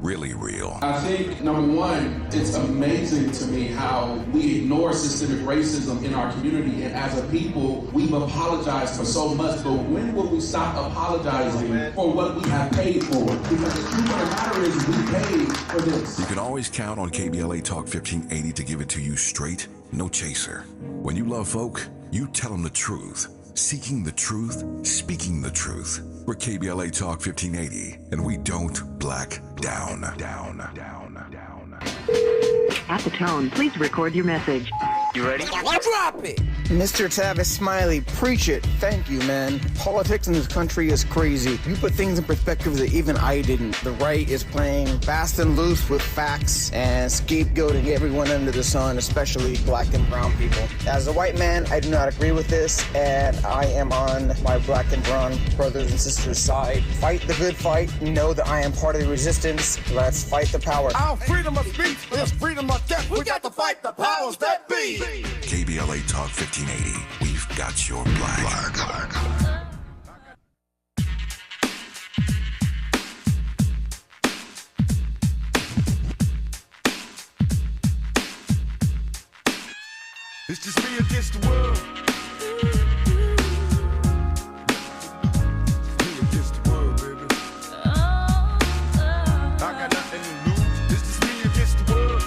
really real. I think, number one, it's amazing to me how we ignore systemic racism in our community, and as a people, we've apologized for so much, but when will we stop apologizing for what we have paid for? Because the truth of the matter is we paid for this. You can always count on KBLA Talk 1580 to give it to you straight, no chaser. When you love folk, you tell them the truth. Seeking the truth, speaking the truth. We're KBLA Talk 1580, and we don't black down. At the tone, please record your message. You ready? Drop it! Mr. Tavis Smiley, preach it. Thank you, man. Politics in this country is crazy. You put things in perspective that even I didn't. The right is playing fast and loose with facts and scapegoating everyone under the sun, especially black and brown people. As a white man, I do not agree with this, and I am on my black and brown brothers and sisters' side. Fight the good fight. Know that I am part of the resistance. Let's fight the power. Our freedom of speech is freedom of death. We got to fight the powers that be. KBLA Talk 1580. We've got your black. It's just me against the world. Me against the world, baby. I got nothing to lose. It's just me against the world.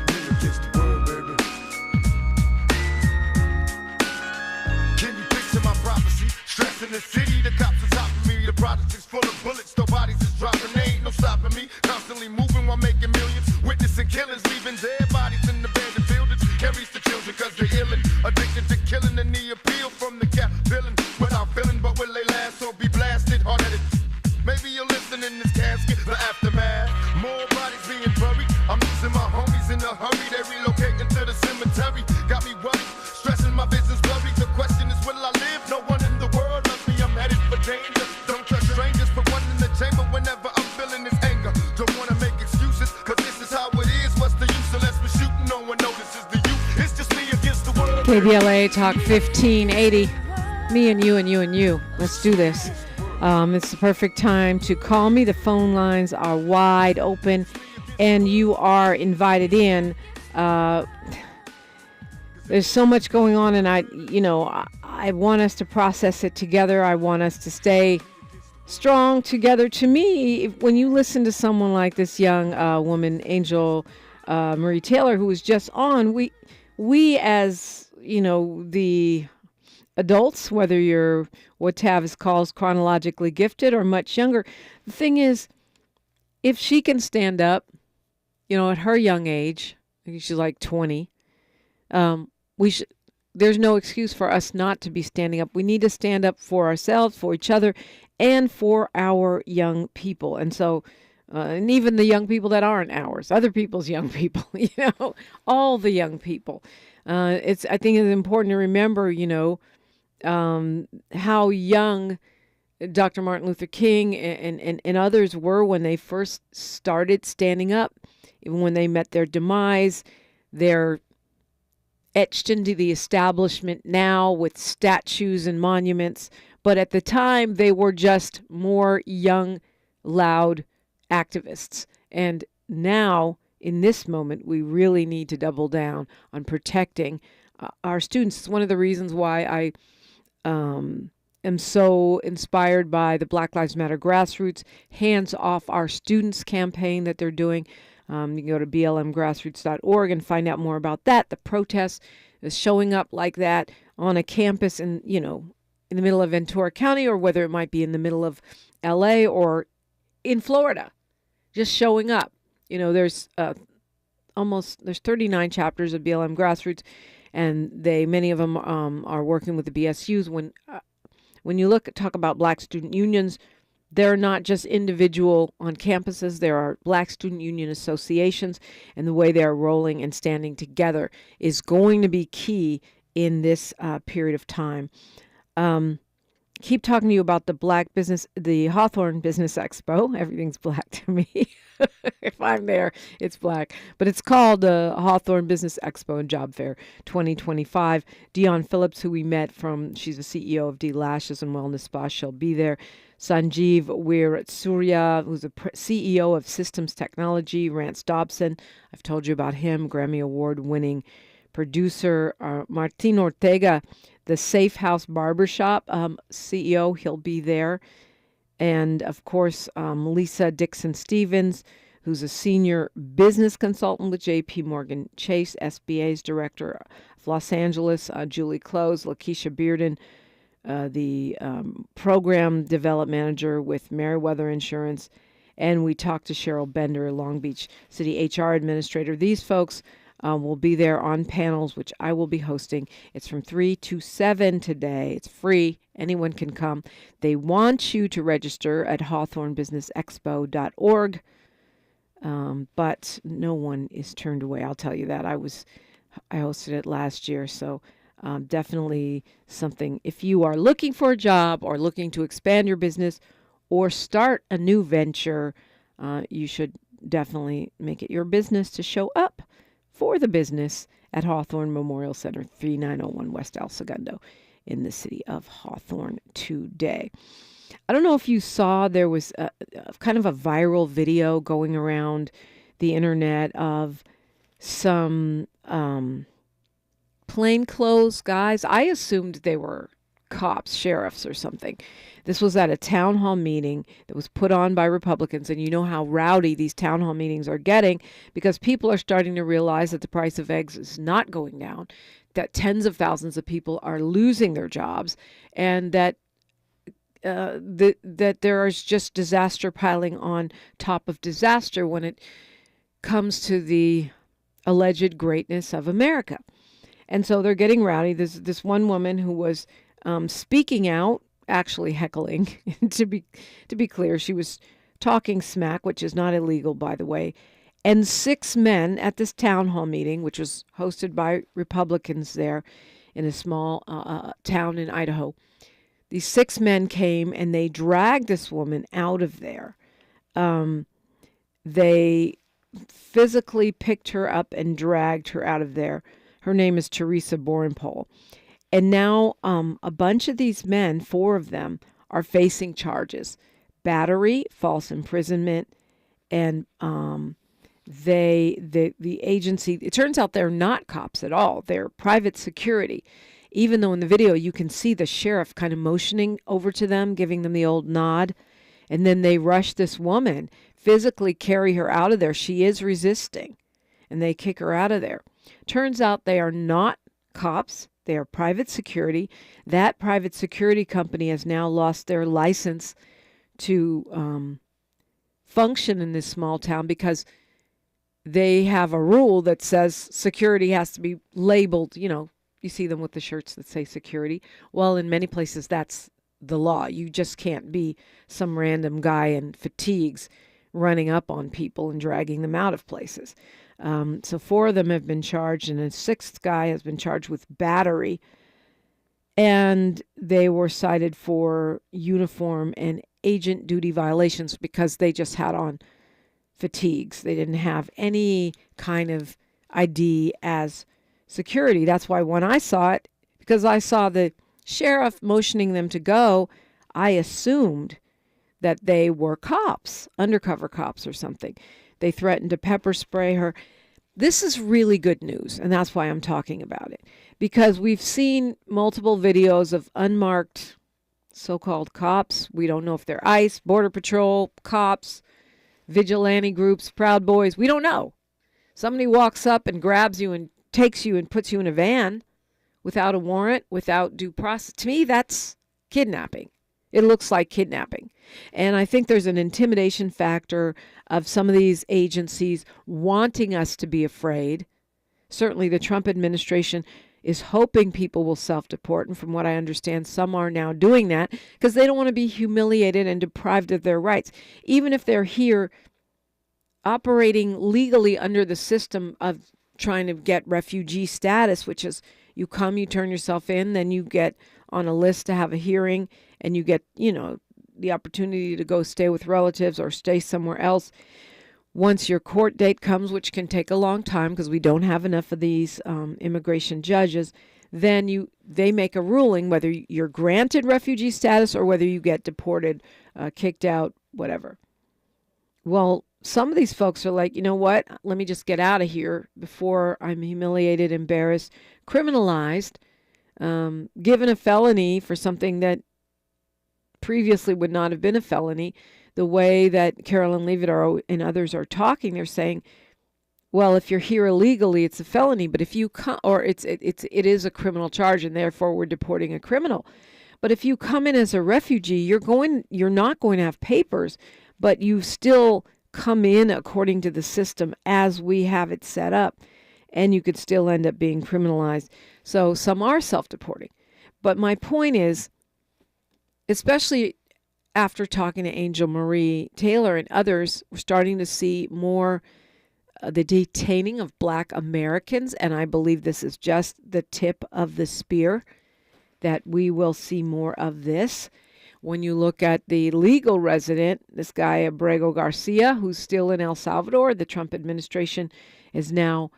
Me against the world, baby. Can you picture my prophecy? Stress in the city, the cops are topping me. The project is full of bullets, no bodies is dropping. They ain't no stopping me. Constantly moving while making millions. Witnessing killings, leaving dead bodies in the abandoned buildings. Carries the children cause they're illin'. Addicted to killing and the appeal from the cap villain. Without feeling, but will they last or be blasted? Hard at it. Maybe you'll listen in this casket, the aftermath. More bodies being buried. I'm losing my homies in a hurry. They relocating to the cemetery. Got me worried, stressing my business blurry. The question is, will I live? No one in the world loves me. I'm headed for danger. Don't trust strangers. Put one in the chamber whenever I'm feeling this anger. Don't wanna make excuses, cause this is how it is. What's the use unless we're shooting? No one notices the youth. It's just me against the world. KBLA Talk 1580. Me and you and you and you. Let's do this. It's the perfect time to call me. The phone lines are wide open, and you are invited in. There's so much going on, and I want us to process it together. I want us to stay strong together. To me, when you listen to someone like this young woman, Angel Marie Taylor, who was just on, we as the adults, whether you're what Tavis calls chronologically gifted or much younger, the thing is, if she can stand up, at her young age, I think she's like 20, there's no excuse for us not to be standing up. We need to stand up for ourselves, for each other, and for our young people. And so, and even the young people that aren't ours, other people's young people, all the young people. I think it's important to remember, how young Dr. Martin Luther King and others were when they first started standing up. Even when they met their demise, they're etched into the establishment now with statues and monuments. But at the time, they were just more young, loud activists. And now, in this moment, we really need to double down on protecting our students. It's one of the reasons why I am so inspired by the Black Lives Matter grassroots Hands Off Our Students campaign that they're doing. You can go to blmgrassroots.org and find out more about that. The protest is showing up like that on a campus in the middle of Ventura County, or whether it might be in the middle of LA or in Florida, just showing up. There's 39 chapters of BLM Grassroots, and many of them are working with the BSUs. When you talk about Black student unions, they're not just individual on campuses. There are Black student union associations, and the way they're rolling and standing together is going to be key in this period of time. Keep talking to you about the Hawthorne Business Expo. Everything's black to me. If I'm there, it's black. But it's called the Hawthorne Business Expo and Job Fair 2025. Dion Phillips, who we met she's the CEO of D Lashes and Wellness Spa, she'll be there. Sanjeev Weerasuriya, who's the CEO of Systems Technology, Rance Dobson, I've told you about him, Grammy Award-winning producer, Martin Ortega, the Safe House Barbershop CEO, he'll be there. And, of course, Lisa Dixon-Stevens, who's a senior business consultant with J.P. Morgan Chase, SBA's director of Los Angeles, Julie Close, Lakeisha Bearden, the program development manager with Meriwether Insurance. And we talked to Cheryl Bender, Long Beach City HR administrator. These folks will be there on panels, which I will be hosting. It's from 3 to 7 today. It's free. Anyone can come. They want you to register at hawthornebusinessexpo.org. But no one is turned away. I'll tell you that. I hosted it last year, so definitely something. If you are looking for a job or looking to expand your business or start a new venture, you should definitely make it your business to show up for the business at Hawthorne Memorial Center, 3901 West El Segundo in the city of Hawthorne today. I don't know if you saw, there was a kind of a viral video going around the internet of some plainclothes guys. I assumed they were cops, sheriffs or something. This was at a town hall meeting that was put on by Republicans, and you know how rowdy these town hall meetings are getting because people are starting to realize that the price of eggs is not going down, that tens of thousands of people are losing their jobs, and that that there is just disaster piling on top of disaster when it comes to the alleged greatness of America. And so they're getting rowdy. There's this one woman who was speaking out, actually heckling. to be clear, she was talking smack, which is not illegal, by the way. And 6 men at this town hall meeting, which was hosted by Republicans there in a small town in Idaho, these 6 men came and they dragged this woman out of there. They physically picked her up and dragged her out of there. Her name is Teresa Borenpol. And now a bunch of these men, 4 of them, are facing charges. Battery, false imprisonment, and the agency, it turns out they're not cops at all. They're private security. Even though in the video you can see the sheriff kind of motioning over to them, giving them the old nod. And then they rush this woman, physically carry her out of there. She is resisting. And they kick her out of there. Turns out they are not cops. They are private security. That private security company has now lost their license to function in this small town because they have a rule that says security has to be labeled, you see them with the shirts that say security. Well, in many places, that's the law. You just can't be some random guy in fatigues running up on people and dragging them out of places. So 4 of them have been charged, and a 6th guy has been charged with battery. And they were cited for uniform and agent duty violations because they just had on fatigues. They didn't have any kind of ID as security. That's why when I saw it, because I saw the sheriff motioning them to go, I assumed that they were cops, undercover cops or something. They threatened to pepper spray her. This is really good news, and that's why I'm talking about it. Because we've seen multiple videos of unmarked so-called cops. We don't know if they're ICE, Border Patrol, cops, vigilante groups, Proud Boys. We don't know. Somebody walks up and grabs you and takes you and puts you in a van without a warrant, without due process. To me, that's kidnapping. It looks like kidnapping. And I think there's an intimidation factor of some of these agencies wanting us to be afraid. Certainly the Trump administration is hoping people will self-deport. And from what I understand, some are now doing that because they don't want to be humiliated and deprived of their rights. Even if they're here operating legally under the system of trying to get refugee status, which is you come, you turn yourself in, then you get on a list to have a hearing, and you get, the opportunity to go stay with relatives or stay somewhere else. Once your court date comes, which can take a long time because we don't have enough of these immigration judges, then they make a ruling whether you're granted refugee status or whether you get deported, kicked out, whatever. Well, some of these folks are like, you know what? Let me just get out of here before I'm humiliated, embarrassed, criminalized, given a felony for something that previously would not have been a felony. The way that Carolyn Leavitt and others are talking, they're saying, well, if you're here illegally, it's a felony, but if you come, or it is a criminal charge, and therefore we're deporting a criminal. But if you come in as a refugee, you're not going to have papers, but you still come in according to the system as we have it set up, and you could still end up being criminalized. So some are self-deporting. But my point is, especially after talking to Angel Marie Taylor and others, we're starting to see more the detaining of Black Americans, and I believe this is just the tip of the spear, that we will see more of this. When you look at the legal resident, this guy Abrego Garcia, who's still in El Salvador, the Trump administration is now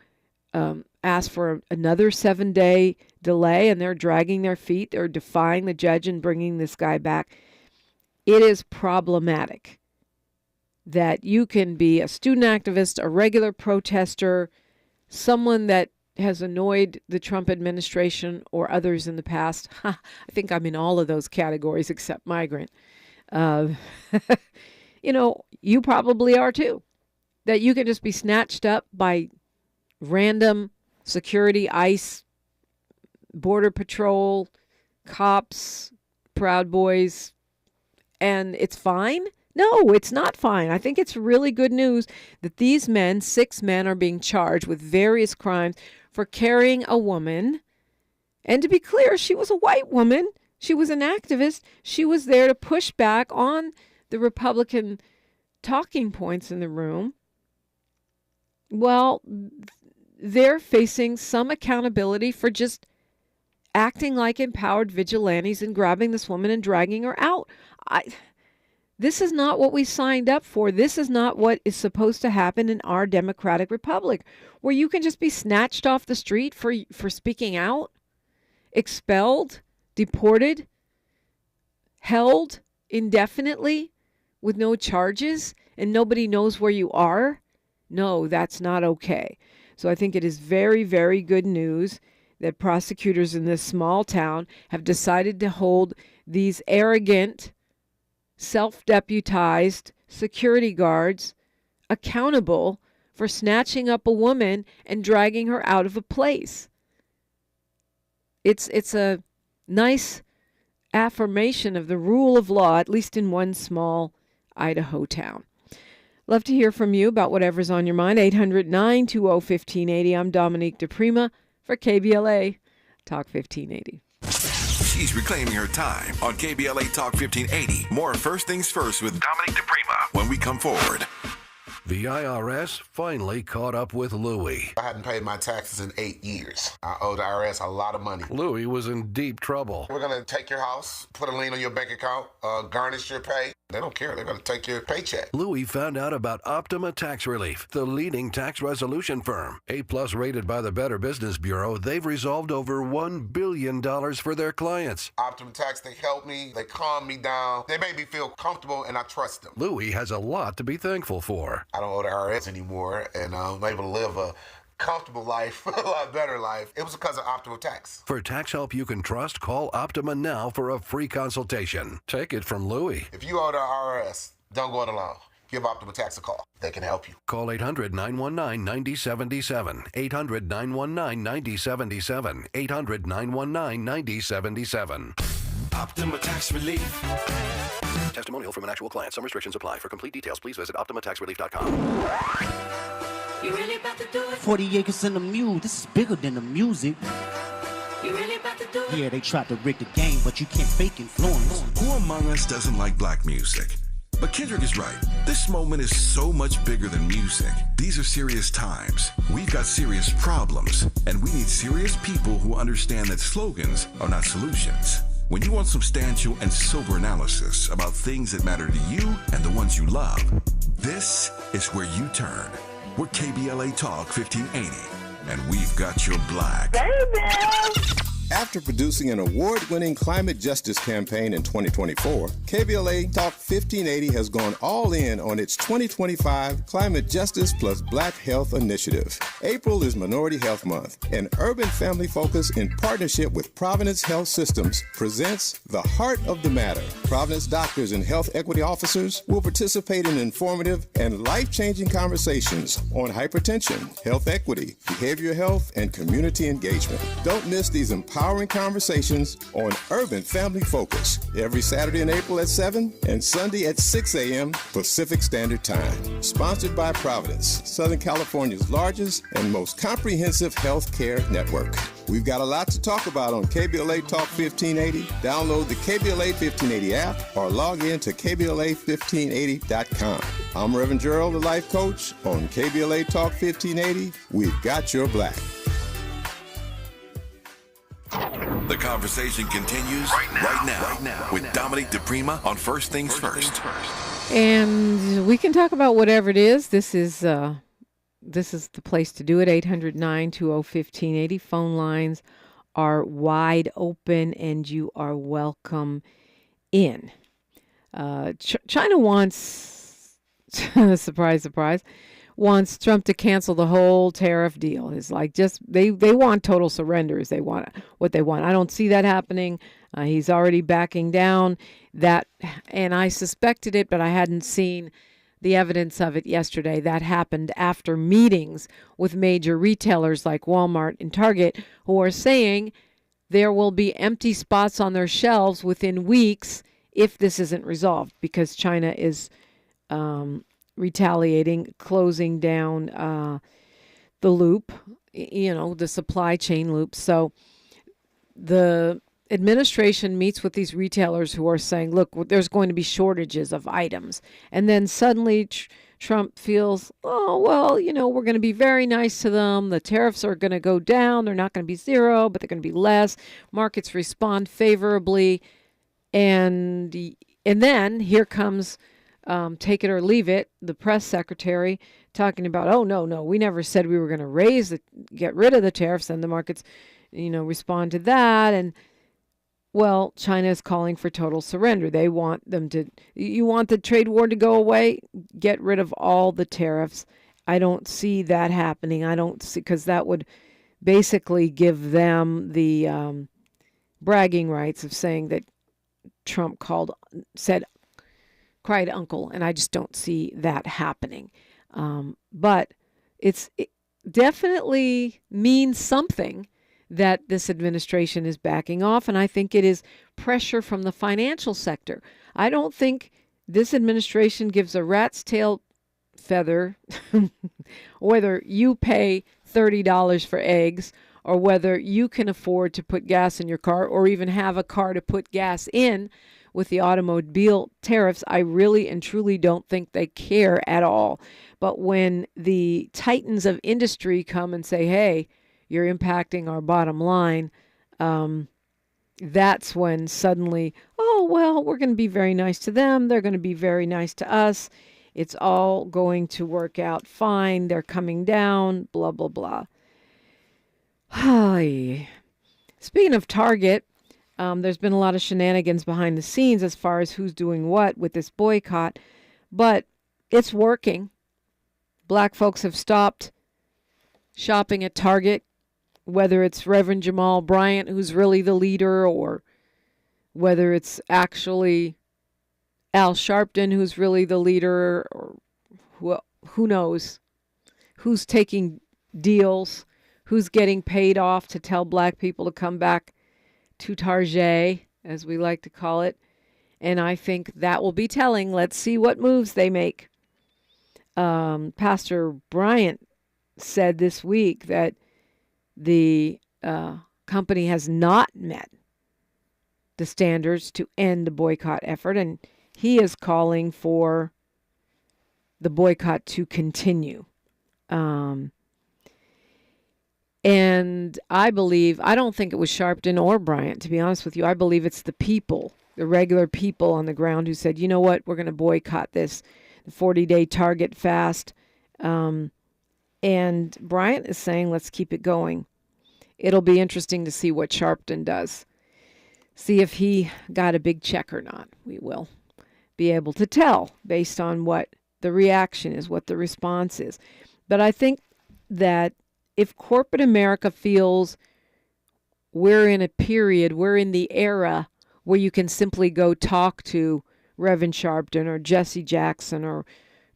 asked for another 7-day delay, and they're dragging their feet. They're defying the judge and bringing this guy back. It is problematic that you can be a student activist, a regular protester, someone that has annoyed the Trump administration or others in the past. I think I'm in all of those categories except migrant. You probably are too. That you can just be snatched up by random security, ICE, Border Patrol, cops, Proud Boys, and it's fine? No, it's not fine. I think it's really good news that these men, 6 men, are being charged with various crimes for carrying a woman. And to be clear, she was a white woman. She was an activist. She was there to push back on the Republican talking points in the room. Well, they're facing some accountability for just acting like empowered vigilantes and grabbing this woman and dragging her out. This is not what we signed up for. This is not what is supposed to happen in our democratic republic, where you can just be snatched off the street for speaking out, expelled, deported, held indefinitely with no charges, and nobody knows where you are. No, that's not okay. So I think it is very, very good news that prosecutors in this small town have decided to hold these arrogant, self-deputized security guards accountable for snatching up a woman and dragging her out of a place. It's a nice affirmation of the rule of law, at least in one small Idaho town. Love to hear from you about whatever's on your mind. 800-920-1580. I'm Dominique DiPrima for KBLA Talk 1580. She's reclaiming her time on KBLA Talk 1580. More First Things First with Dominique DiPrima when we come forward. The IRS finally caught up with Louie. I hadn't paid my taxes in 8 years. I owe the IRS a lot of money. Louie was in deep trouble. We're going to take your house, put a lien on your bank account, garnish your pay. They don't care. They're going to take your paycheck. Louie found out about Optima Tax Relief, the leading tax resolution firm. A+ rated by the Better Business Bureau, they've resolved over $1 billion for their clients. Optima Tax, they help me. They calm me down. They make me feel comfortable, and I trust them. Louie has a lot to be thankful for. I don't owe the IRS anymore, and I'm able to live a comfortable life, a lot better life. It was because of Optima Tax. For tax help you can trust, call Optima now for a free consultation. Take it from Louie. If you owe the IRS, don't go it alone. Give Optima Tax a call. They can help you. Call 800-919-9077. 800-919-9077. 800-919-9077. Optima Tax Relief. Testimonial from an actual client. Some restrictions apply. For complete details, please visit OptimaTaxRelief.com. You really about to do it? 40 acres and a mule. This is bigger than the music. You really about to do it? Yeah, they tried to rig the game, but you can't fake influence. Who among us doesn't like black music? But Kendrick is right. This moment is so much bigger than music. These are serious times. We've got serious problems, and we need serious people who understand that slogans are not solutions. When you want substantial and sober analysis about things that matter to you and the ones you love, this is where you turn. We're KBLA Talk 1580, and we've got your black. Baby! After producing an award-winning climate justice campaign in 2024, KBLA Talk 1580 has gone all in on its 2025 Climate Justice plus Black Health Initiative. April is Minority Health Month, and Urban Family Focus, in partnership with Providence Health Systems, presents The Heart of the Matter. Providence doctors and health equity officers will participate in informative and life-changing conversations on hypertension, health equity, behavioral health, and community engagement. Don't miss these empowering conversations on Urban Family Focus every Saturday in April at 7 and Sunday at 6 a.m. Pacific Standard Time. Sponsored by Providence, Southern California's largest and most comprehensive health care network. We've got a lot to talk about on KBLA Talk 1580. Download the KBLA 1580 app or log in to KBLA1580.com. I'm Reverend Gerald, the life coach. On KBLA Talk 1580, we've got your black. The conversation continues right now with Dominique DiPrima on First Things First. And we can talk about whatever it is. This is the place to do it. 800-920-1580. Phone lines are wide open, and you are welcome in. China wants, surprise, surprise, wants Trump to cancel the whole tariff deal. It's like just they want total surrenders. They want what they want. I don't see that happening. He's already backing down that, and I suspected it, but I hadn't seen the evidence of it yesterday. That happened after meetings with major retailers like Walmart and Target, who are saying there will be empty spots on their shelves within weeks if this isn't resolved, because China is retaliating, closing down the loop, the supply chain loop. So the administration meets with these retailers who are saying, look, there's going to be shortages of items. And then suddenly Trump feels, oh, well, we're going to be very nice to them. The tariffs are going to go down. They're not going to be zero, but they're going to be less. Markets respond favorably. And then here comes take it or leave it, the press secretary talking about, oh, no, we never said we were going to get rid of the tariffs, and the markets, respond to that. And, well, China is calling for total surrender. They want you want the trade war to go away? Get rid of all the tariffs. I don't see that happening. Because that would basically give them the bragging rights of saying that Trump cried uncle, and I just don't see that happening. But it definitely means something that this administration is backing off, and I think it is pressure from the financial sector. I don't think this administration gives a rat's tail feather whether you pay $30 for eggs or whether you can afford to put gas in your car or even have a car to put gas in. With the automobile tariffs, I really and truly don't think they care at all. But when the titans of industry come and say, hey, you're impacting our bottom line, that's when suddenly, oh, well, we're going to be very nice to them. They're going to be very nice to us. It's all going to work out fine. They're coming down, blah, blah, blah. Speaking of Target, there's been a lot of shenanigans behind the scenes as far as who's doing what with this boycott, but it's working. Black folks have stopped shopping at Target, whether it's Reverend Jamal Bryant, who's really the leader, or whether it's actually Al Sharpton, who's really the leader, or who knows who's taking deals, who's getting paid off to tell black people to come back to Target, as we like to call it. And I think that will be telling. Let's see what moves they make. Pastor Bryant said this week that the company has not met the standards to end the boycott effort, and he is calling for the boycott to continue. And I don't think it was Sharpton or Bryant, to be honest with you. I believe it's the people, the regular people on the ground who said, you know what, we're going to boycott this, the 40-day Target fast. And Bryant is saying, let's keep it going. it'll be interesting to see what Sharpton does. See if he got a big check or not. We will be able to tell based on what the reaction is, what the response is. But I think that if corporate America feels we're in a period, we're in the era where you can simply go talk to Reverend Sharpton or Jesse Jackson or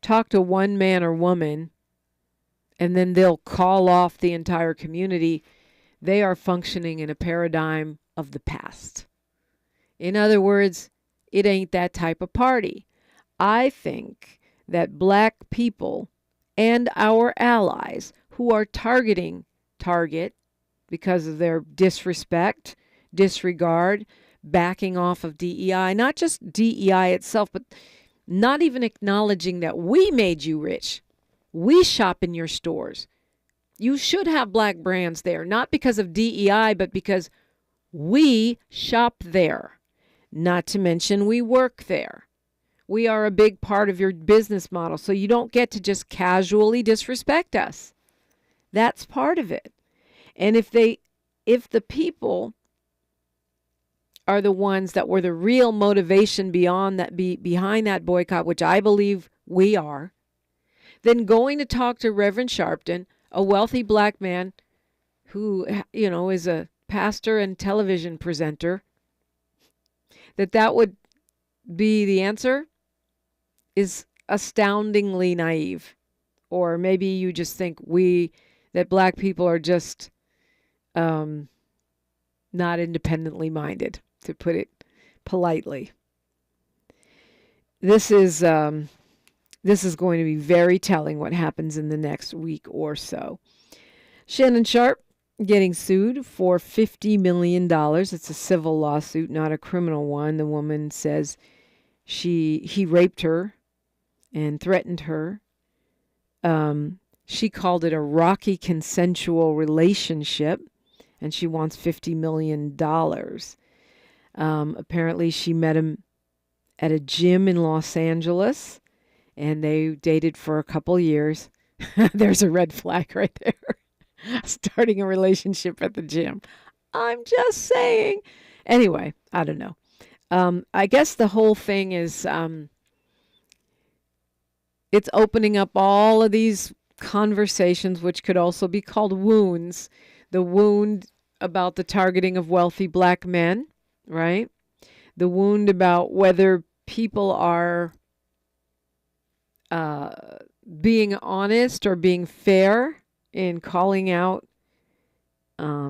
talk to one man or woman, and then they'll call off the entire community, they are functioning in a paradigm of the past. In other words, it ain't that type of party. I think that black people and our allies who are target because of their disrespect, disregard, backing off of DEI, not just DEI itself, but not even acknowledging that we made you rich. We shop in your stores. You should have black brands there, not because of DEI, but because we shop there. Not to mention we work there. We are a big part of your business model, so you don't get to just casually disrespect us. That's part of it. And if the people are the ones that were the real motivation behind that boycott, which I believe we are, then going to talk to Reverend Sharpton, a wealthy black man who, is a pastor and television presenter, that would be the answer is astoundingly naive. Or maybe you just think that black people are just not independently minded, to put it politely. This is going to be very telling what happens in the next week or so. Shannon Sharpe getting sued for $50 million. It's a civil lawsuit, not a criminal one. The woman says he raped her and threatened her. She called it a rocky consensual relationship, and she wants $50 million. Apparently she met him at a gym in Los Angeles, and they dated for a couple years. There's a red flag right there. Starting a relationship at the gym. I'm just saying. Anyway, I don't know. I guess the whole thing is it's opening up all of these conversations, which could also be called wounds. The wound about the targeting of wealthy black men, right? The wound about whether people are being honest or being fair in calling out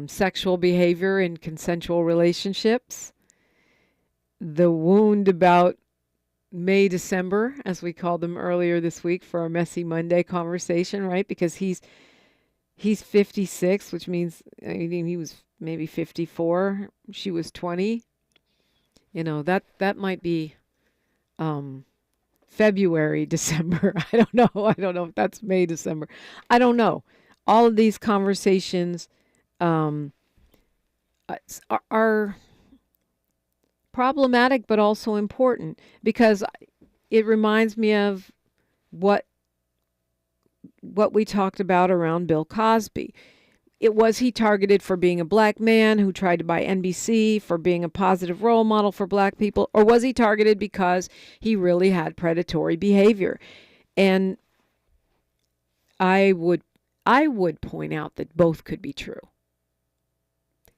sexual behavior in consensual relationships. The wound about May, December, as we called them earlier this week for our Messy Monday conversation, right? Because he's 56, which means he was maybe 54. She was 20. That might be February, December. I don't know. I don't know if that's May, December. I don't know. All of these conversations are problematic, but also important, because it reminds me of what we talked about around Bill Cosby. Was he targeted for being a black man who tried to buy NBC, for being a positive role model for black people, or was he targeted because he really had predatory behavior? And I would point out that both could be true.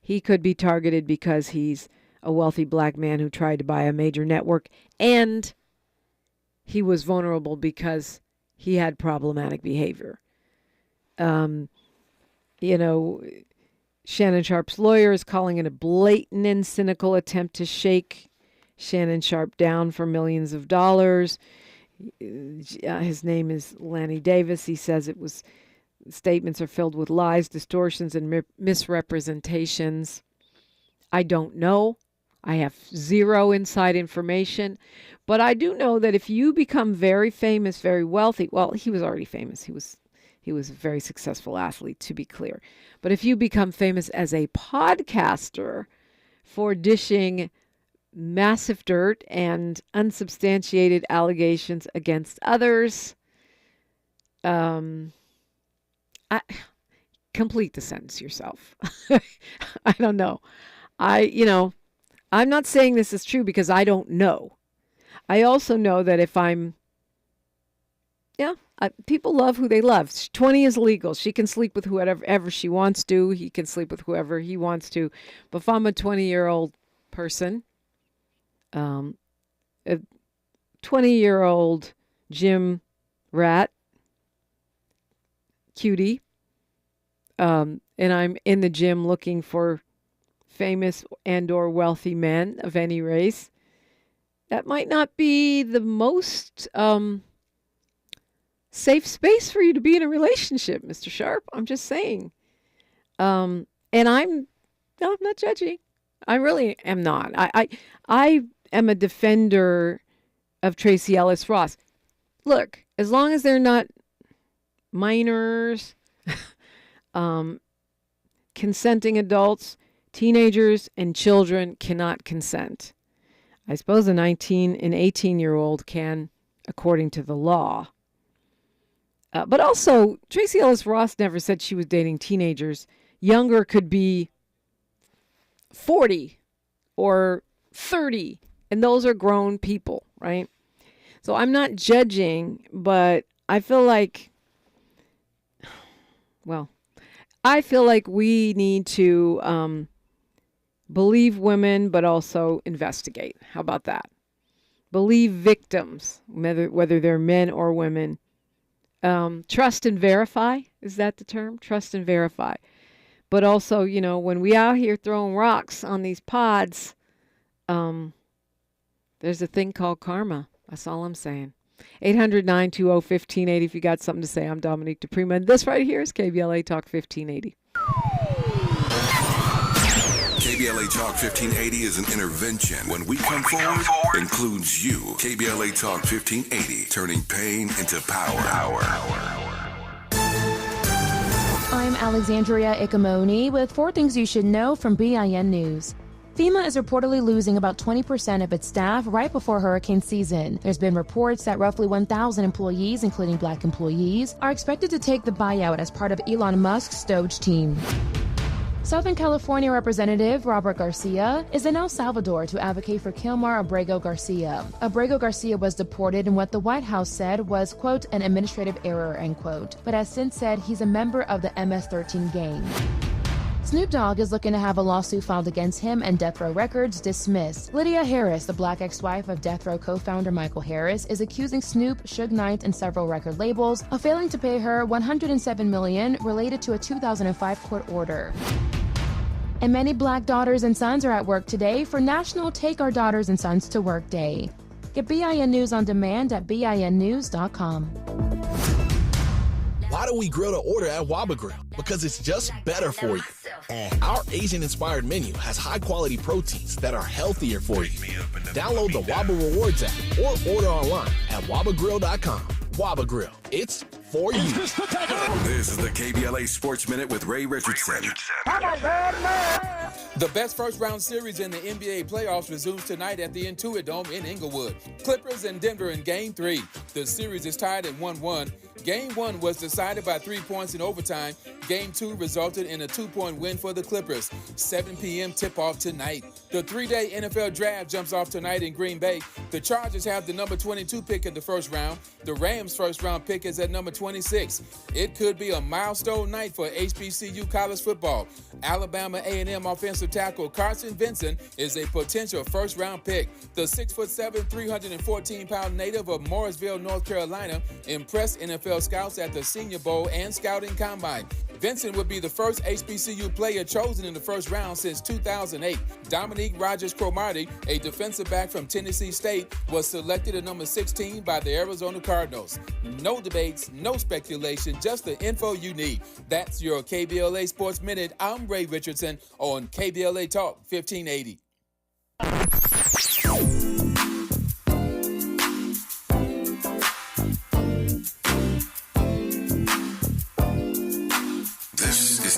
He could be targeted because he's a wealthy black man who tried to buy a major network, and he was vulnerable because he had problematic behavior. Shannon Sharpe's lawyer is calling it a blatant and cynical attempt to shake Shannon Sharpe down for millions of dollars. His name is Lanny Davis. He says statements are filled with lies, distortions, and misrepresentations. I don't know. I have zero inside information, but I do know that if you become very famous, very wealthy, well, he was already famous. He was a very successful athlete, to be clear. But if you become famous as a podcaster for dishing massive dirt and unsubstantiated allegations against others, Complete the sentence yourself. I don't know. I'm not saying this is true because I don't know. I also know that if people love who they love. 20 is legal. She can sleep with whoever she wants to. He can sleep with whoever he wants to. But if I'm a 20-year-old person, a 20-year-old gym rat, cutie, and I'm in the gym looking for famous and or wealthy men of any race, that might not be the most safe space for you to be in a relationship, Mr. Sharpe. I'm just saying. And I'm not judging. I really am not. I am a defender of Tracee Ellis Ross. Look, as long as they're not minors, consenting adults, teenagers and children cannot consent. I suppose an 18-year-old can, according to the law. But also, Tracee Ellis Ross never said she was dating teenagers. Younger could be 40 or 30, and those are grown people, right? So I'm not judging, but I feel like we need to believe women, but also investigate. How about that? Believe victims, whether they're men or women. Trust and verify. Is that the term? Trust and verify. But also, when we out here throwing rocks on these pods, there's a thing called karma. That's all I'm saying. 800-920-1580 if you got something to say. I'm Dominique DiPrima, and this right here is KBLA Talk 1580. KBLA Talk 1580 is an intervention. When we come forward, includes you. KBLA Talk 1580, turning pain into power. I'm Alexandria Ikamoni with 4 things you should know from BIN News. FEMA is reportedly losing about 20% of its staff right before hurricane season. There's been reports that roughly 1,000 employees, including black employees, are expected to take the buyout as part of Elon Musk's Doge team. Southern California Representative Robert Garcia is in El Salvador to advocate for Kilmar Abrego Garcia. Abrego Garcia was deported in what the White House said was, quote, an administrative error, end quote, but has since said he's a member of the MS-13 gang. Snoop Dogg is looking to have a lawsuit filed against him and Death Row Records dismissed. Lydia Harris, the black ex-wife of Death Row co-founder Michael Harris, is accusing Snoop, Suge Knight, and several record labels of failing to pay her $107 million related to a 2005 court order. And many black daughters and sons are at work today for National Take Our Daughters and Sons to Work Day. Get BIN News on demand at BINnews.com. Why do we grill to order at Waba Grill? Because it's just better for you. Our Asian-inspired menu has high-quality proteins that are healthier for you. Download the Waba Rewards app or order online at wabagrill.com. Waba Grill, it's for you. This is the KBLA Sports Minute with Ray Richardson. The best first-round series in the NBA playoffs resumes tonight at the Intuit Dome in Inglewood. Clippers and Denver in Game 3. The series is tied at 1-1. Game 1 was decided by 3 points in overtime. Game 2 resulted in a 2-point win for the Clippers. 7 p.m. tip-off tonight. The 3-day NFL draft jumps off tonight in Green Bay. The Chargers have the number 22 pick in the first round. The Rams' first-round pick is at number 26. It could be a milestone night for HBCU college football. Alabama A&M offensive tackle Carson Vinson is a potential first-round pick. The 6'7", 314-pound native of Morrisville, North Carolina, impressed NFL scouts at the Senior Bowl and Scouting Combine. Vincent would be the first HBCU player chosen in the first round since 2008. Dominique Rodgers-Cromartie, a defensive back from Tennessee State, was selected at number 16 by the Arizona Cardinals. No debates, no speculation, just the info you need. That's your KBLA Sports Minute. I'm Ray Richardson on KBLA Talk 1580.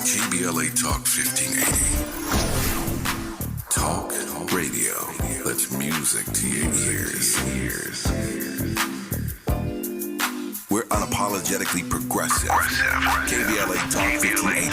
KBLA Talk 1580. Talk radio. That's music to your ears. We're unapologetically progressive. KBLA Talk 1580.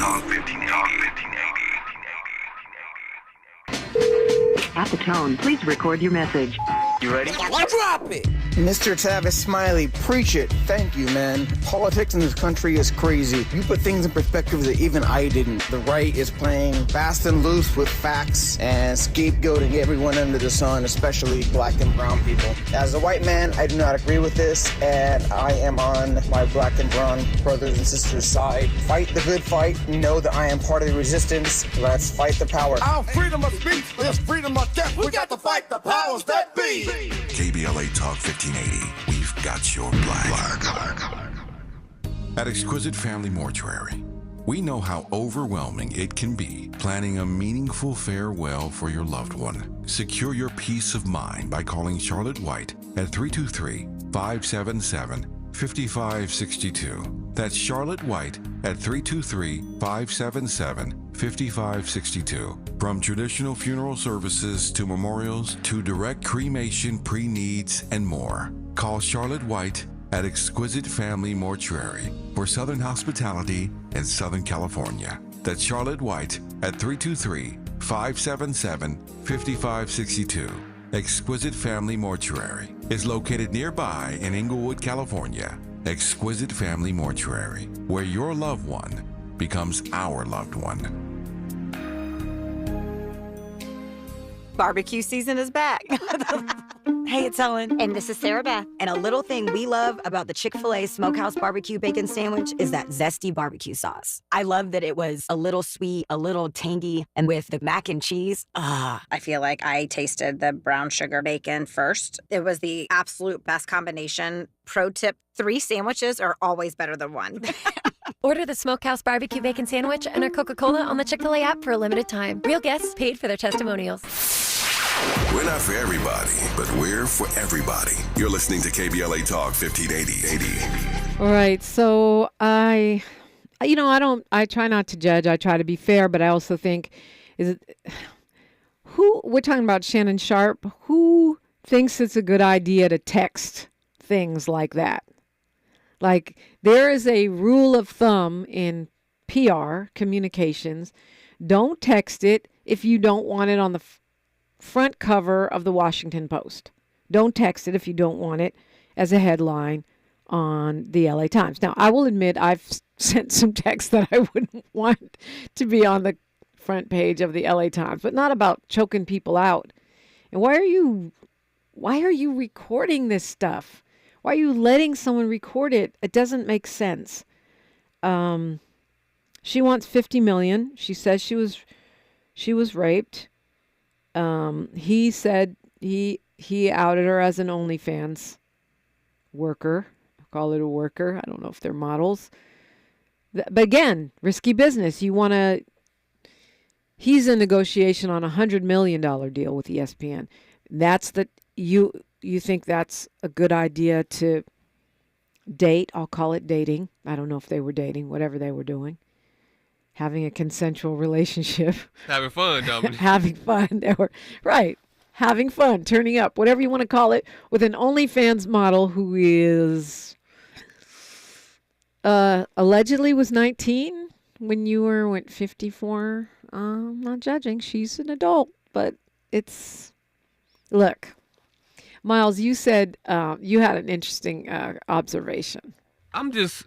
At the tone, please record your message. You ready? Drop it! Mr. Tavis Smiley, preach it. Thank you, man. Politics in this country is crazy. You put things in perspective that even I didn't. The right is playing fast and loose with facts and scapegoating everyone under the sun, especially black and brown people. As a white man, I do not agree with this, and I am on my black and brown brothers and sisters' side. Fight the good fight. Know that I am part of the resistance. Let's fight the power. Our freedom of speech is freedom of death. We got to fight the powers that be. KBLA Talk 1580. We've got your black. At Exquisite Family Mortuary, we know how overwhelming it can be planning a meaningful farewell for your loved one. Secure your peace of mind by calling Charlotte White at 323-577-5562. That's Charlotte White at 323-577-5562. From traditional funeral services to memorials to direct cremation, pre-needs, and more. Call Charlotte White at Exquisite Family Mortuary for Southern hospitality in Southern California. That's Charlotte White at 323-577-5562. Exquisite Family Mortuary is located nearby in Inglewood, California. Exquisite Family Mortuary, where your loved one becomes our loved one. Barbecue season is back. Hey, it's Ellen. And this is Sarah Beth. And a little thing we love about the Chick-fil-A Smokehouse Barbecue Bacon Sandwich is that zesty barbecue sauce. I love that it was a little sweet, a little tangy, and with the mac and cheese, I feel like I tasted the brown sugar bacon first. It was the absolute best combination. Pro tip, 3 sandwiches are always better than 1. Order the Smokehouse Barbecue Bacon Sandwich and our Coca-Cola on the Chick-fil-A app for a limited time. Real guests paid for their testimonials. We're not for everybody, but we're for everybody. You're listening to KBLA Talk 1580. All right, so I try not to judge. I try to be fair, but I also think, we're talking about Shannon Sharpe. Who thinks it's a good idea to text things like that? Like, there is a rule of thumb in PR, communications. Don't text it if you don't want it on the front cover of the Washington Post. Don't text it if you don't want it as a headline on the LA Times. Now, I will admit I've sent some texts that I wouldn't want to be on the front page of the LA Times, but not about choking people out. And why are you recording this stuff? Why are you letting someone record it? It doesn't make sense. She wants $50 million. She says she was raped. He said he outed her as an OnlyFans worker. I'll call it a worker. I don't know if they're models. But again, risky business. He's in negotiation on a $100 million deal with ESPN. You think that's a good idea to date? I'll call it dating. I don't know if they were dating, whatever they were doing. Having a consensual relationship. Having fun, Dominique. Having fun. They were, right. Having fun, turning up, whatever you want to call it, with an OnlyFans model who is allegedly was 19 when you were, 54? I'm not judging. She's an adult, but look, Miles, you said you had an interesting observation. I'm just,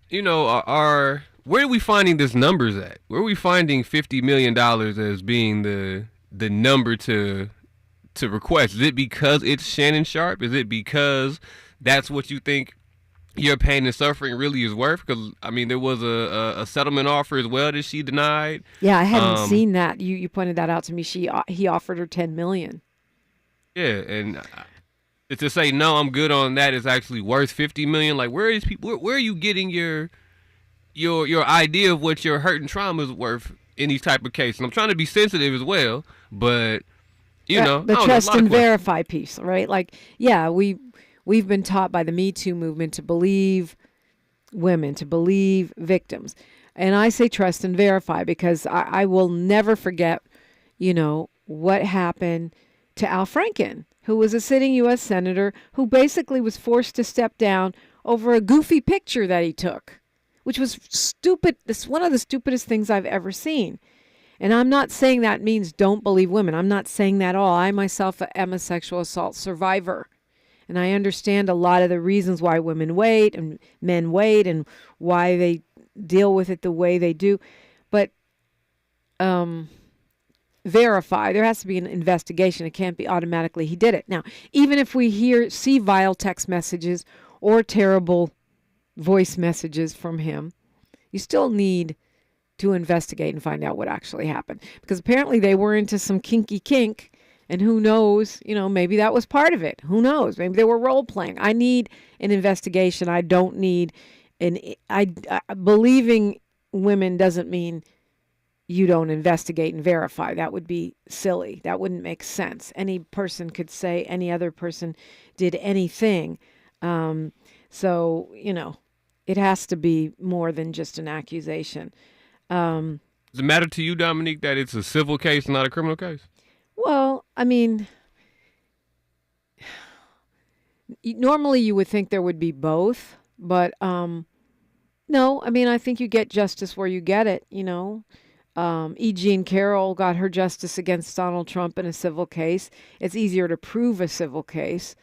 where are we finding this numbers at? Where are we finding $50 million as being the number to request? Is it because it's Shannon Sharpe? Is it because that's what you think your pain and suffering really is worth? Because, there was a settlement offer as well that she denied. Yeah, I hadn't seen that. You pointed that out to me. He offered her $10 million. Yeah, and to say, no, I'm good on that is actually worth $50 million. Like, where are you getting your idea of what your hurt and trauma is worth in these type of cases? And I'm trying to be sensitive as well, but the trust and verify piece, right? Like, yeah, we've been taught by the Me Too movement to believe women, to believe victims, and I say trust and verify because I will never forget, what happened to Al Franken, who was a sitting U.S. senator who basically was forced to step down over a goofy picture that he took, which was stupid. This is one of the stupidest things I've ever seen. And I'm not saying that means don't believe women. I'm not saying that at all. I myself am a sexual assault survivor. And I understand a lot of the reasons why women wait and men wait and why they deal with it the way they do. But verify. There has to be an investigation. It can't be automatically he did it. Now, even if we see vile text messages or terrible voice messages from him, you still need to investigate and find out what actually happened. Because apparently they were into some kinky kink, and who knows, maybe that was part of it. Who knows? Maybe they were role playing. I need an investigation. I don't need believing women doesn't mean you don't investigate and verify. That would be silly. That wouldn't make sense. Any person could say any other person did anything. So, it has to be more than just an accusation. Does it matter to you, Dominique, that it's a civil case, not a criminal case? Well, I mean, normally you would think there would be both, but no, I mean, I think you get justice where you get it, E. Jean Carroll got her justice against Donald Trump in a civil case. It's easier to prove a civil case.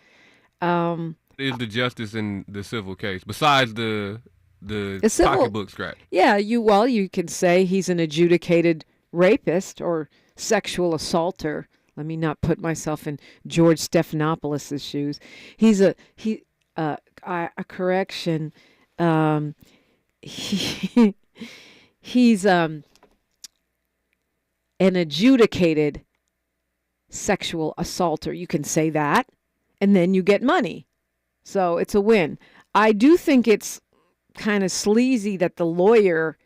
Is the justice in the civil case besides the pocketbook scratch? Yeah, you can say he's an adjudicated rapist or sexual assaulter. Let me not put myself in George Stephanopoulos' shoes. He's an adjudicated sexual assaulter. You can say that, and then you get money. So it's a win. I do think it's kind of sleazy that the lawyer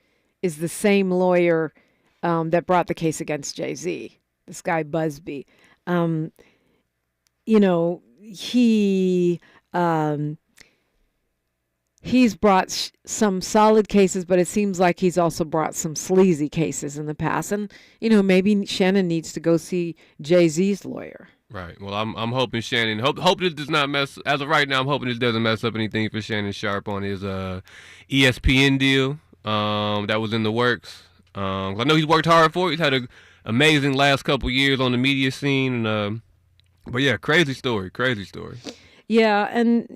is the same lawyer that brought the case against Jay-Z, this guy Busby. He's brought some solid cases, but it seems like he's also brought some sleazy cases in the past. And, maybe Shannon needs to go see Jay-Z's lawyer. Right. Well, I'm hoping Shannon, hope this does not mess, as of right now, I'm hoping this doesn't mess up anything for Shannon Sharpe on his ESPN deal that was in the works. I know he's worked hard for it. He's had an amazing last couple years on the media scene. But yeah, crazy story. Yeah, and,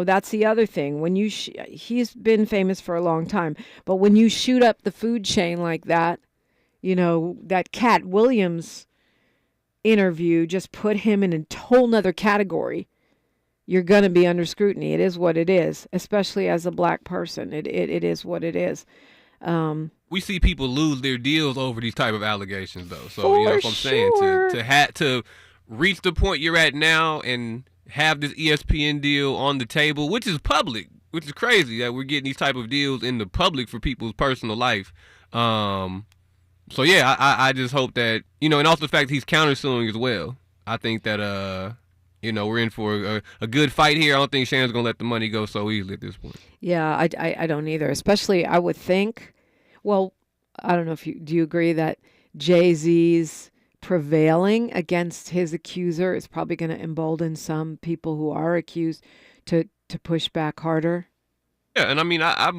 that's the other thing. When he's been famous for a long time, but when you shoot up the food chain like that, that Cat Williams interview just put him in a whole nother category. You're going to be under scrutiny. It is what it is, especially as a black person. It is what it is. We see people lose their deals over these type of allegations, though. So, what I'm saying, to reach the point you're at now and have this ESPN deal on the table, which is public, which is crazy that we're getting these type of deals in the public for people's personal life. So yeah, I just hope that, and also the fact he's countersuing as well. I think that, we're in for a good fight here. I don't think Shannon's going to let the money go so easily at this point. Yeah, I don't either. Especially, I would think, well, I don't know do you agree that Jay-Z's prevailing against his accuser is probably going to embolden some people who are accused to push back harder? Yeah, and I mean, I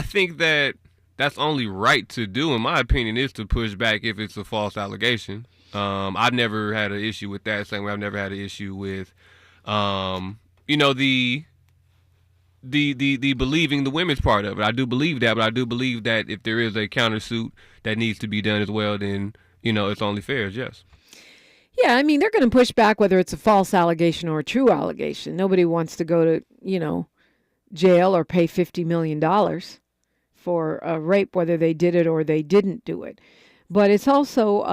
think that that's only right to do, in my opinion, is to push back if it's a false allegation. I've never had an issue with that. Same way I've never had an issue with, the believing the women's part of it. I do believe that, but I do believe that if there is a countersuit that needs to be done as well, then, it's only fair, yes. Yeah, I mean, they're going to push back whether it's a false allegation or a true allegation. Nobody wants to go to, jail or pay $50 million for a rape, whether they did it or they didn't do it. But it's also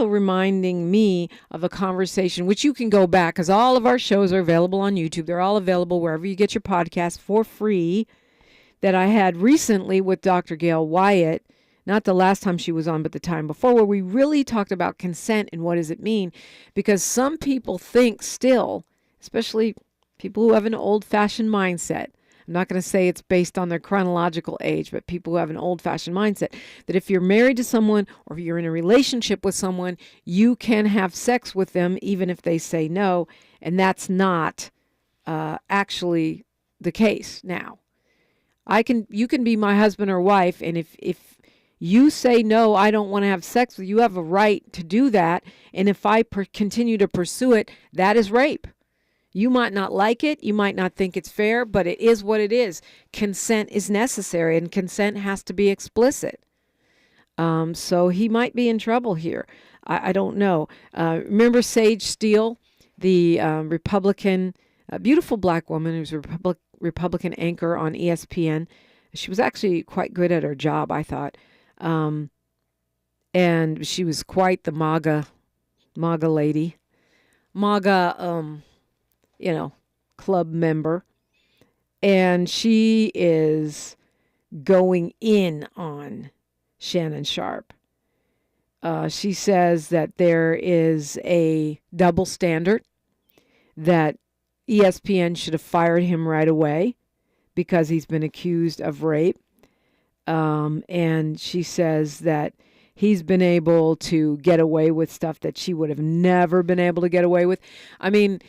reminding me of a conversation, which you can go back, because all of our shows are available on YouTube. They're all available wherever you get your podcasts for free, that I had recently with Dr. Gail Wyatt, not the last time she was on, but the time before, where we really talked about consent and what does it mean. Because some people think still, especially people who have an old-fashioned mindset, I'm not going to say it's based on their chronological age, but people who have an old-fashioned mindset, that if you're married to someone or if you're in a relationship with someone, you can have sex with them even if they say no. And that's not actually the case now. You can be my husband or wife, and if you say, no, I don't want to have sex with you, you have a right to do that. And if I continue to pursue it, that is rape. You might not like it. You might not think it's fair, but it is what it is. Consent is necessary, and consent has to be explicit. So he might be in trouble here. I don't know. Remember Sage Steele, the Republican, beautiful black woman who's a Republican anchor on ESPN. She was actually quite good at her job, I thought. And she was quite the MAGA lady. MAGA, club member. And she is going in on Shannon Sharpe. She says that there is a double standard, that ESPN should have fired him right away because he's been accused of rape. And she says that he's been able to get away with stuff that she would have never been able to get away with. I mean,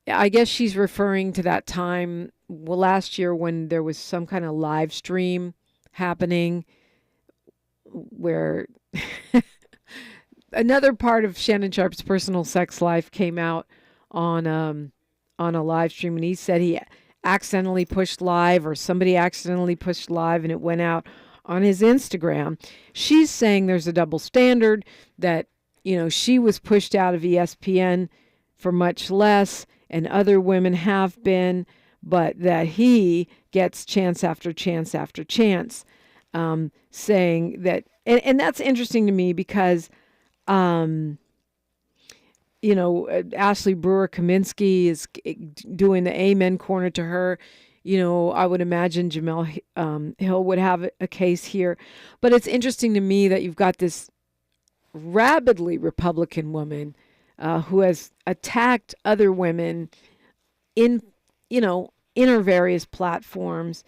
I guess she's referring to that time, last year when there was some kind of live stream happening where another part of Shannon Sharpe's personal sex life came out on a live stream, and he said he accidentally pushed live, or somebody accidentally pushed live, and it went out on his Instagram. She's saying there's a double standard, that, she was pushed out of ESPN for much less, and other women have been, but that he gets chance after chance after chance, saying that, and that's interesting to me because, Ashley Brewer Kaminsky is doing the amen corner to her. I would imagine Jamel Hill would have a case here. But it's interesting to me that you've got this rabidly Republican woman who has attacked other women in her various platforms,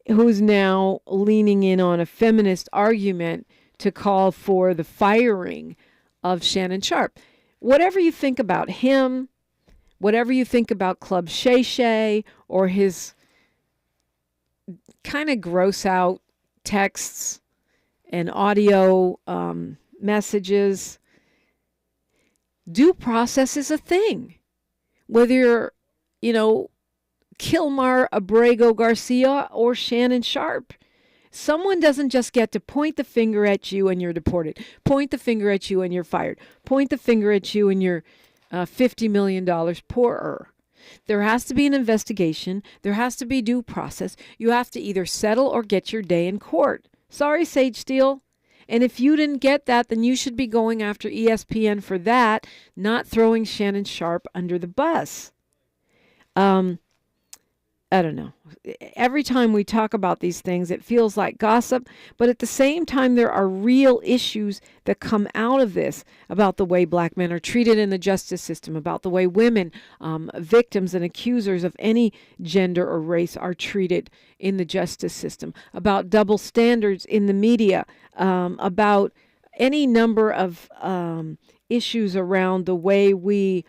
who's now leaning in on a feminist argument to call for the firing of Shannon Sharpe. Whatever you think about him, whatever you think about Club Shay Shay or his kind of gross out texts and audio messages, due process is a thing. Whether you're, Kilmar Abrego Garcia or Shannon Sharpe. Someone doesn't just get to point the finger at you and you're deported. Point the finger at you and you're fired. Point the finger at you and you're $50 million poorer. There has to be an investigation. There has to be due process. You have to either settle or get your day in court. Sorry, Sage Steele. And if you didn't get that, then you should be going after ESPN for that, not throwing Shannon Sharpe under the bus. I don't know. Every time we talk about these things, it feels like gossip, but at the same time, there are real issues that come out of this about the way black men are treated in the justice system, about the way women, victims and accusers of any gender or race are treated in the justice system, about double standards in the media, about any number of issues around the way we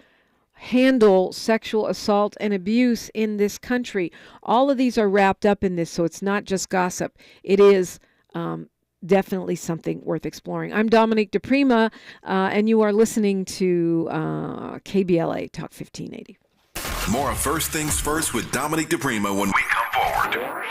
handle sexual assault and abuse in this country. All of these are wrapped up in this, so it's not just gossip. It is definitely something worth exploring. I'm Dominique DiPrima, and you are listening to KBLA Talk 1580. More of First Things First with Dominique DiPrima when we come forward.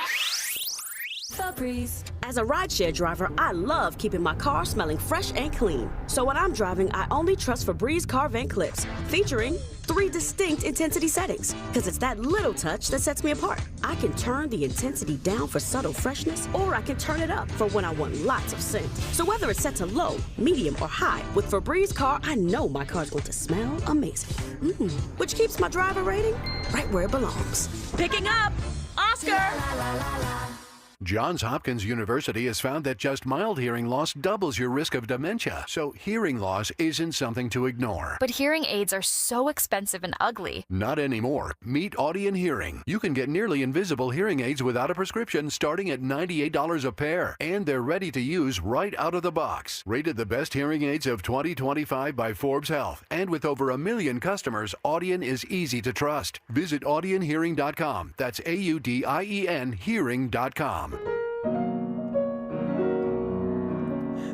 Febreze. As a rideshare driver, I love keeping my car smelling fresh and clean. So when I'm driving, I only trust Febreze car vent clips, featuring 3 distinct intensity settings, because it's that little touch that sets me apart. I can turn the intensity down for subtle freshness, or I can turn it up for when I want lots of scent. So whether it's set to low, medium, or high, with Febreze car, I know my car's going to smell amazing. Which keeps my driver rating right where it belongs. Picking up Oscar! Johns Hopkins University has found that just mild hearing loss doubles your risk of dementia, so hearing loss isn't something to ignore. But hearing aids are so expensive and ugly. Not anymore. Meet Audion Hearing. You can get nearly invisible hearing aids without a prescription starting at $98 a pair, and they're ready to use right out of the box. Rated the best hearing aids of 2025 by Forbes Health, and with over 1 million customers, Audion is easy to trust. Visit audionhearing.com. That's AUDIEN hearing.com.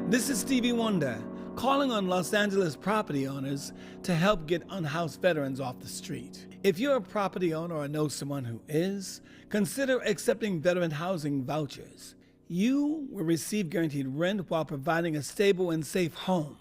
This is Stevie Wonder, calling on Los Angeles property owners to help get unhoused veterans off the street. If you're a property owner or know someone who is, consider accepting veteran housing vouchers. You will receive guaranteed rent while providing a stable and safe home.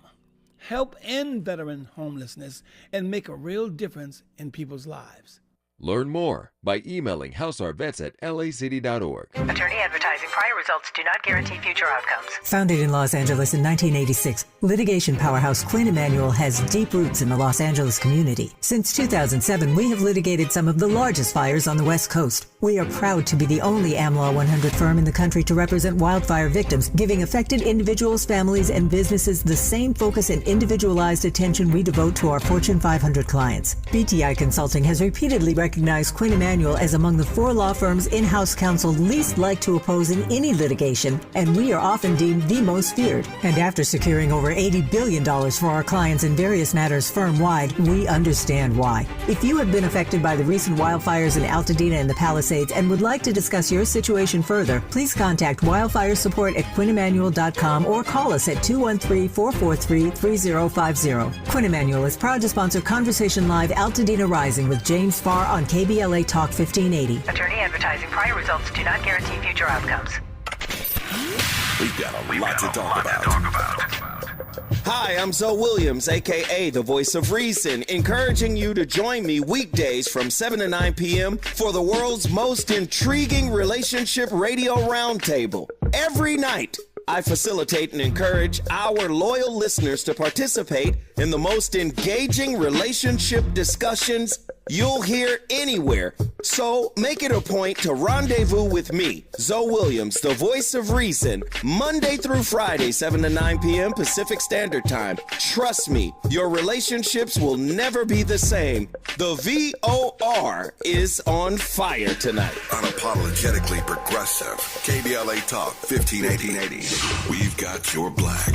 Help end veteran homelessness and make a real difference in people's lives. Learn more by emailing houseourvets@lacity.org. Attorney advertising. Prior results do not guarantee future outcomes. Founded in Los Angeles in 1986, litigation powerhouse Quinn Emanuel has deep roots in the Los Angeles community. Since 2007, we have litigated some of the largest fires on the West Coast. We are proud to be the only AmLaw 100 firm in the country to represent wildfire victims, giving affected individuals, families, and businesses the same focus and individualized attention we devote to our Fortune 500 clients. BTI Consulting has repeatedly recognized Quinn Emanuel as among the 4 law firms in-house counsel least liked to oppose in any litigation, and we are often deemed the most feared. And after securing over $80 billion for our clients in various matters firm-wide, we understand why. If you have been affected by the recent wildfires in Altadena and the Palisades and would like to discuss your situation further, please contact wildfire support at QuinnEmanuel.com or call us at 213-443-3050. Quinn Emanuel is proud to sponsor Conversation Live Altadena Rising with James Farr on KBLA Talk 1580. Attorney advertising. Prior results do not guarantee future outcomes. We've got a lot to talk about. Hi, I'm Zoe Williams, a.k.a. the Voice of Reason, encouraging you to join me weekdays from 7 to 9 p.m. for the world's most intriguing relationship radio roundtable. Every night, I facilitate and encourage our loyal listeners to participate in the most engaging relationship discussions you'll hear anywhere. So make it a point to rendezvous with me, Zoe Williams, the Voice of Reason, Monday through Friday, 7 to 9 p.m. Pacific Standard Time. Trust me, your relationships will never be the same. The VOR is on fire tonight. Unapologetically progressive. KBLA Talk 1580. We've got your black.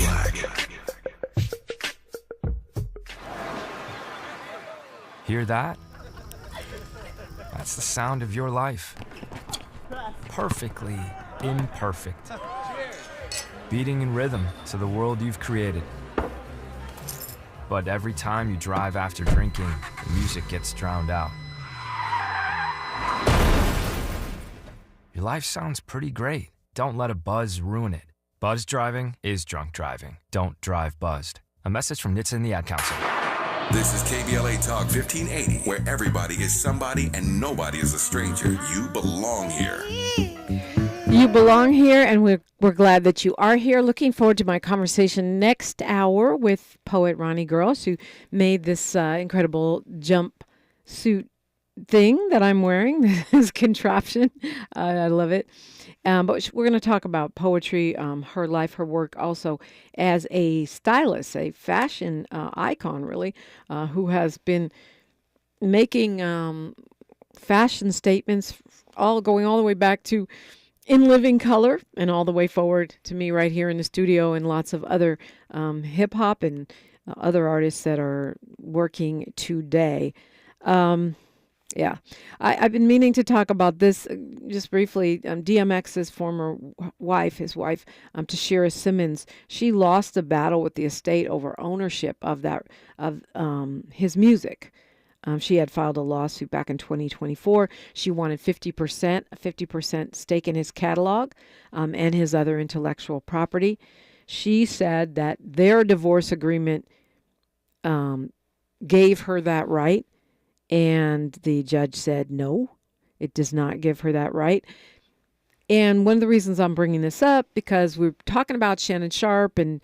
Hear that? That's the sound of your life. Perfectly imperfect. Beating in rhythm to the world you've created. But every time you drive after drinking, the music gets drowned out. Your life sounds pretty great. Don't let a buzz ruin it. Buzz driving is drunk driving. Don't drive buzzed. A message from NHTSA and the Ad Council. This is KBLA Talk 1580, where everybody is somebody and nobody is a stranger. You belong here. You belong here, and we're glad that you are here. Looking forward to my conversation next hour with poet Ronnie Gross, who made this incredible jumpsuit thing that I'm wearing, this contraption. I love it. But we're going to talk about poetry, her life, her work, also as a stylist, a fashion icon, really, who has been making fashion statements going all the way back to In Living Color and all the way forward to me right here in the studio, and lots of other hip-hop and other artists that are working today. Yeah, I've been meaning to talk about this just briefly. DMX's former wife, his wife, Tashira Simmons, she lost a battle with the estate over ownership of his music. She had filed a lawsuit back in 2024. She wanted 50% stake in his catalog and his other intellectual property. She said that their divorce agreement gave her that right. And the judge said, no, it does not give her that right. And one of the reasons I'm bringing this up, because we're talking about Shannon Sharpe, and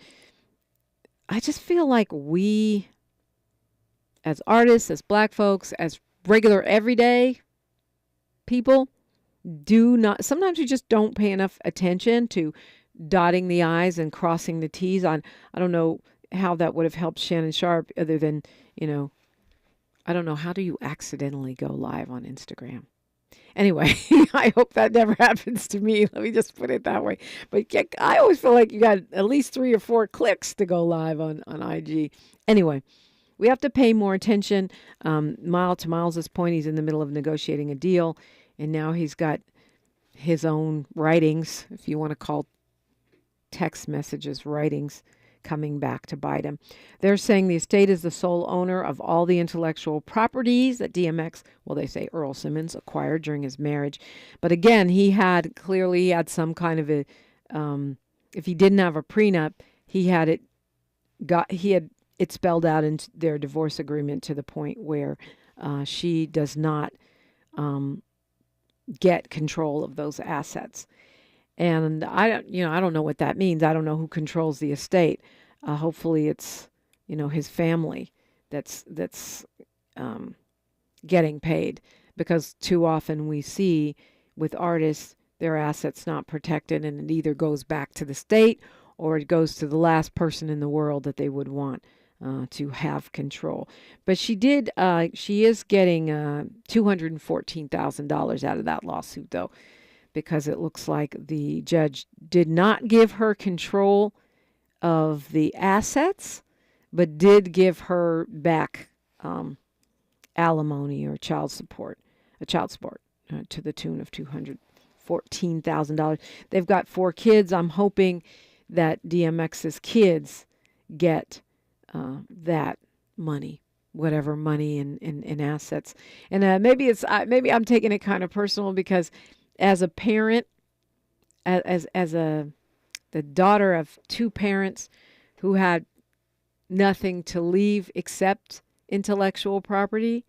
I just feel like we, as artists, as Black folks, as regular everyday people, sometimes we just don't pay enough attention to dotting the I's and crossing the T's. I don't know how that would have helped Shannon Sharpe other than, I don't know, how do you accidentally go live on Instagram? Anyway, I hope that never happens to me. Let me just put it that way. But I always feel like you got at least 3 or 4 clicks to go live on IG. Anyway, we have to pay more attention. To Miles's point, he's in the middle of negotiating a deal, and now he's got his own writings, if you want to call text messages writings, coming back to bite him. They're saying the estate is the sole owner of all the intellectual properties that DMX, well, they say Earl Simmons, acquired during his marriage. But again, he had some kind of a, if he didn't have a prenup, he had it spelled out in their divorce agreement to the point where she does not get control of those assets. And I don't know what that means. I don't know who controls the estate. Hopefully it's, his family that's getting paid, because too often we see with artists, their assets not protected, and it either goes back to the state or it goes to the last person in the world that they would want to have control. But she is getting $214,000 out of that lawsuit, though, because it looks like the judge did not give her control of the assets, but did give her back alimony or child support to the tune of $214,000. They've got 4 kids. I'm hoping that DMX's kids get that money, whatever money and assets. And maybe I'm taking it kind of personal, because as a parent, as the daughter of 2 parents who had nothing to leave except intellectual property,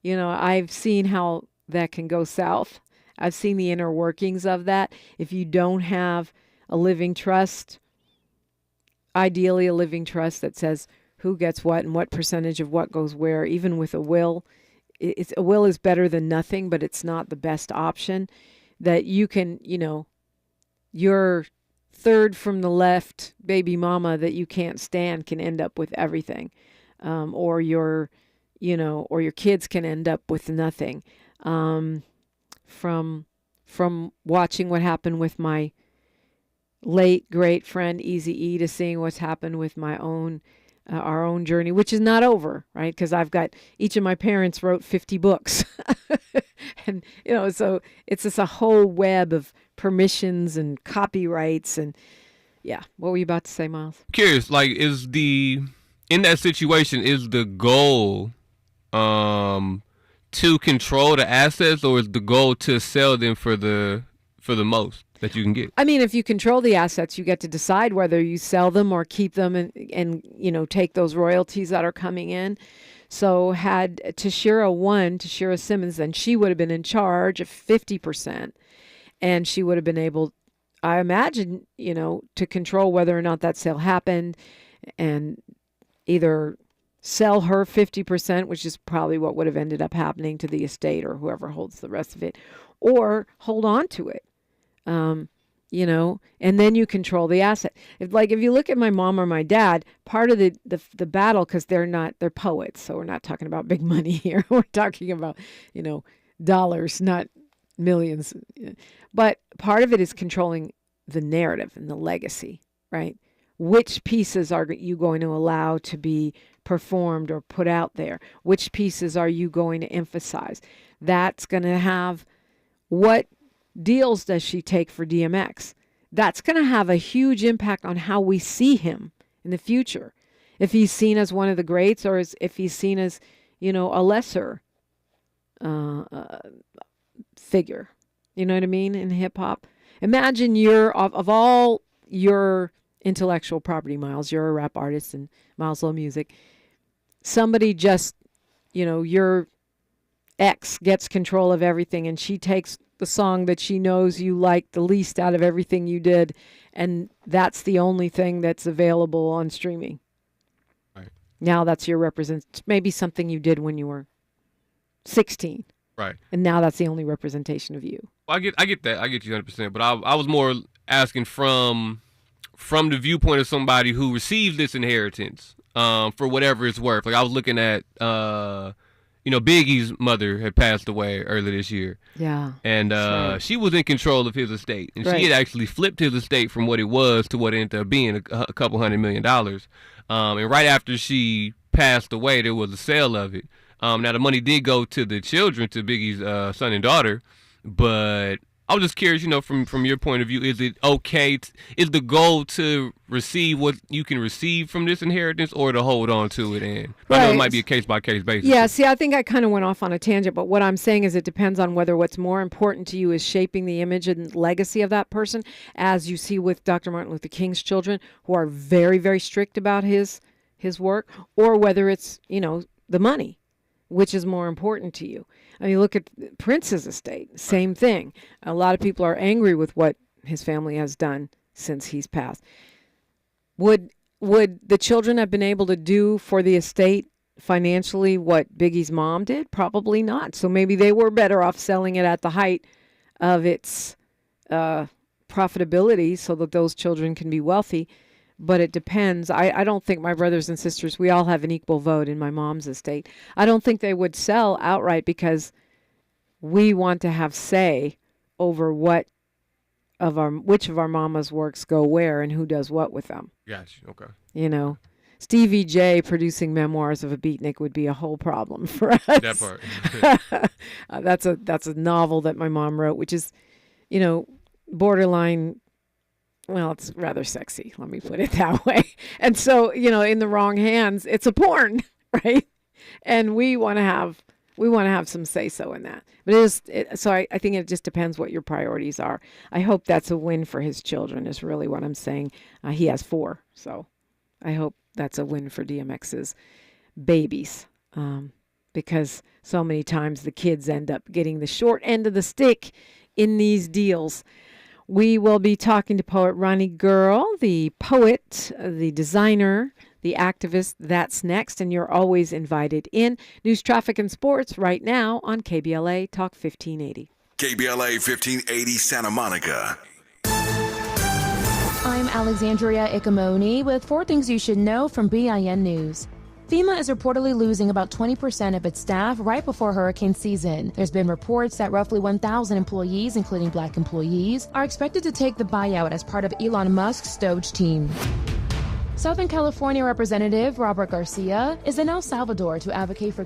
I've seen how that can go south. I've seen the inner workings of that. If you don't have a living trust, ideally a living trust that says who gets what and what percentage of what goes where, even with a will, a will is better than nothing, but it's not the best option. That you can, your third from the left baby mama that you can't stand can end up with everything, or your kids can end up with nothing. From watching what happened with my late great friend Eazy-E to seeing what's happened with my own our own journey, which is not over, right? Because each of my parents wrote 50 books. And, so it's just a whole web of permissions and copyrights. And yeah, what were you about to say, Miles? Curious, in that situation, is the goal to control the assets, or is the goal to sell them for the most that you can get? I mean, if you control the assets, you get to decide whether you sell them or keep them and take those royalties that are coming in. So had Tashira won, Tashira Simmons, then she would have been in charge of 50%, and she would have been able, I imagine, to control whether or not that sale happened, and either sell her 50%, which is probably what would have ended up happening to the estate or whoever holds the rest of it, or hold on to it. And then you control the asset. If you look at my mom or my dad, part of the battle, because they're poets, so we're not talking about big money here. We're talking about, dollars, not millions. But part of it is controlling the narrative and the legacy, right? Which pieces are you going to allow to be performed or put out there? Which pieces are you going to emphasize? That's going to have what deals does she take for DMX? That's going to have a huge impact on how we see him in the future. If he's seen as one of the greats, or if he's seen as, a lesser figure. You know what I mean? In hip hop. Imagine of all your intellectual property, Miles, you're a rap artist and Miles Low Music. Somebody just, your ex gets control of everything, and she takes the song that she knows you like the least out of everything you did, and that's the only thing that's available on streaming. Right. Now that's your maybe something you did when you were 16, Right. And now that's the only representation of you. Well, I get that. I get you 100%. But I was more asking from the viewpoint of somebody who received this inheritance for whatever it's worth. Like I was looking at, Biggie's mother had passed away earlier this year. Yeah. And right. she was in control of his estate. And right. she had actually flipped his estate from what it was to what it ended up being, a couple $100 million. And right after she passed away, there was a sale of it. Now, the money did go to the children, to Biggie's son and daughter, but I was just curious, from your point of view, is it okay? Is the goal to receive what you can receive from this inheritance or to hold on to it? And I know it might be a case-by-case basis. Yeah, see, I think I kind of went off on a tangent, but what I'm saying is it depends on whether what's more important to you is shaping the image and legacy of that person, as you see with Dr. Martin Luther King's children, who are very, very strict about his work, or whether it's, the money. Which is more important to you? I mean, look at Prince's estate. Same thing. A lot of people are angry with what his family has done since he's passed. Would the children have been able to do for the estate financially what Biggie's mom did? Probably not. So maybe they were better off selling it at the height of its profitability so that those children can be wealthy. But it depends. I don't think my brothers and sisters, we all have an equal vote in my mom's estate. I don't think they would sell outright because we want to have say over which of our mama's works go where and who does what with them. Gotcha. Okay. Stevie J producing memoirs of a beatnik would be a whole problem for us. That part. That's a novel that my mom wrote, which is, borderline. Well, it's rather sexy, let me put it that way. And so, in the wrong hands, it's a porn, right? And we want to have some say-so in that. But so I think it just depends what your priorities are. I hope that's a win for his children is really what I'm saying. He has 4, so I hope that's a win for DMX's babies, because so many times the kids end up getting the short end of the stick in these deals. We will be talking to poet Ronnie Girl, the poet, the designer, the activist. That's next, and you're always invited in. News, traffic, and sports right now on KBLA Talk 1580. KBLA 1580 Santa Monica. I'm Alexandria Ikamoni with 4 things you should know from BIN News. FEMA is reportedly losing about 20% of its staff right before hurricane season. There's been reports that roughly 1,000 employees, including Black employees, are expected to take the buyout as part of Elon Musk's Doge team. Southern California Representative Robert Garcia is in El Salvador to advocate for